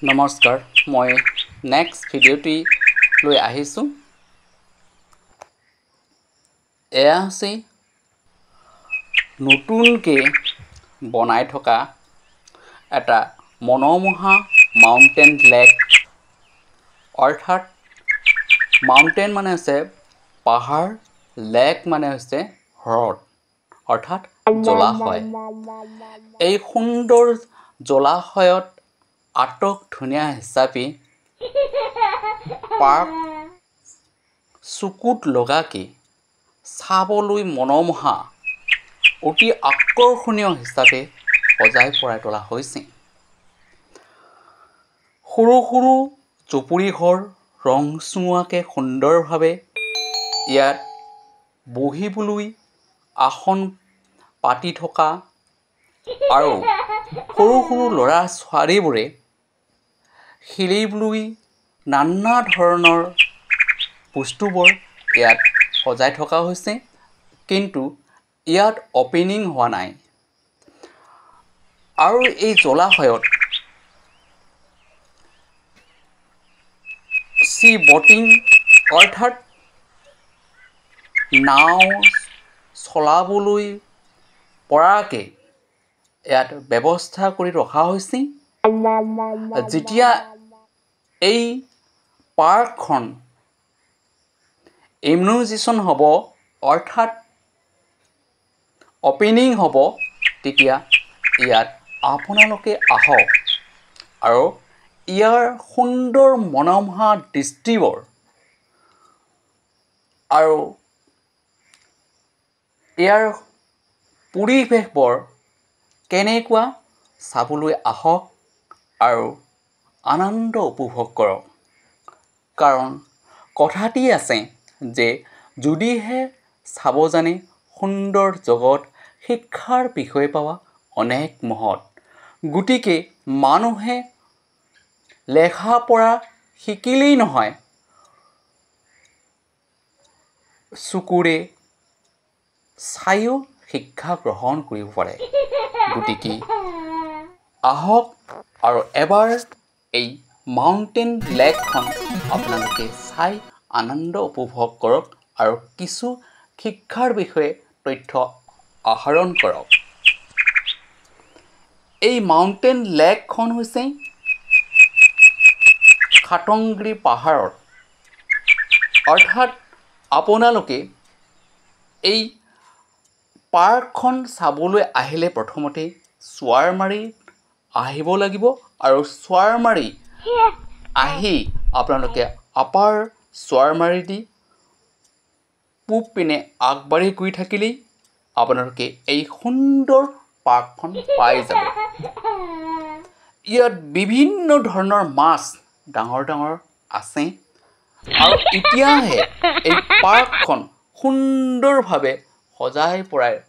নমস্কাৰ মই নেক্সট ভিডিঅ'টি লৈ আহিছোঁ এয়া হৈছে নতুনকৈ বনাই থকা এটা মনোমোহা মাউণ্টেন লেক অৰ্থাৎ মাউণ্টেন মানে হৈছে পাহাৰ লেক মানে হৈছে হ্ৰদ অৰ্থাৎ জলাশয় এই সুন্দৰ জলাশয়ত আটক ধুনীয়া হিচাপে পাৰ্ক চকুত লগাকে চাবলৈ মনোমোহা অতি আকৰ্ষণীয় হিচাপে সজাই পৰাই তোলা হৈছে সৰু সৰু জুপুৰি ঘৰ ৰংচঙুৱাকৈ সুন্দৰভাৱে ইয়াত বহিবলৈ আসন পাতি থকা আৰু সৰু সৰু ল'ৰা ছোৱালীবোৰে খেলিবলৈ নানা ধৰণৰ বস্তুবোৰ ইয়াত সজাই থকা হৈছে কিন্তু ইয়াত অপেনিং হোৱা নাই আৰু এই জলাশয়ত চি বটিং অৰ্থাৎ নাও চলাবলৈ পৰাকৈ ইয়াত ব্যৱস্থা কৰি ৰখা হৈছে যেতিয়া এই পাৰ্কখন ইমিউনাইজেশ্যন হ'ব অৰ্থাৎ অপেনিং হ'ব তেতিয়া ইয়াত আপোনালোকে আহক আৰু ইয়াৰ সুন্দৰ মনোমোহা দৃষ্টিবোৰ আৰু ইয়াৰ পৰিৱেশবোৰ কেনেকুৱা চাবলৈ আহক আৰু আনন্দ উপভোগ কৰক কাৰণ কথাটি আছে যে যদিহে চাব জানে সুন্দৰ জগত শিক্ষাৰ বিষয়ে পাৱা অনেক মহৎ গতিকে মানুহে লেখা পঢ়া শিকিলেই নহয় চকুৰে চাইও শিক্ষা গ্ৰহণ কৰিব পাৰে গতিকে আহক আৰু এবাৰ এই মাউণ্টেন লেকখন আপোনালোকে চাই আনন্দ উপভোগ কৰক আৰু কিছু শিক্ষাৰ বিষয়ে তথ্য আহৰণ কৰক এই মাউণ্টেন লেকখন হৈছে খাটংগিৰি পাহাৰত অৰ্থাৎ আপোনালোকে এই পাৰ্কখন চাবলৈ আহিলে প্ৰথমতে চোৱাৰমাৰী আহিব লাগিব আৰু চোৱাৰমাৰী আহি আপোনালোকে আপাৰ চোৱাৰমাৰী দি পূব পিনে আগবাঢ়ি গৈ থাকিলেই আপোনালোকে এই সুন্দৰ পাৰ্কখন পাই যাব ইয়াত বিভিন্ন ধৰণৰ মাছ ডাঙৰ ডাঙৰ আছে আৰু এতিয়াহে এই পাৰ্কখন সুন্দৰভাৱে সজাই পৰাই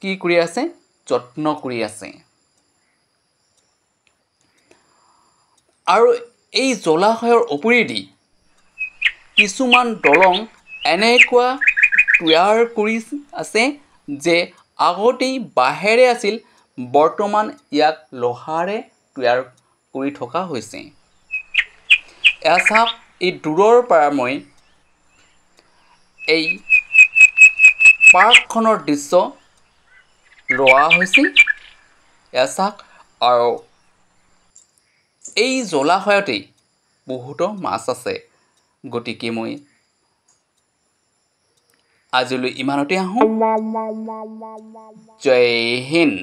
কি কৰি আছে যত্ন কৰি আছে আৰু এই জলাশয়ৰ ওপৰেদি কিছুমান দলং এনেকুৱা তৈয়াৰ কৰি আছে যে আগতেই বাঁহেৰে আছিল বৰ্তমান ইয়াক লোহাৰে তৈয়াৰ কৰি থকা হৈছে এয়া চাওক এই দূৰৰ পৰা মই এই পাৰ্কখনৰ দৃশ্য লোৱা হৈছে এয়া চাওক আৰু এই জলাশয়তেই বহুতো মাছ আছে গতিকে মই আজিলৈ ইমানতে আহোঁ জয় হিন্দ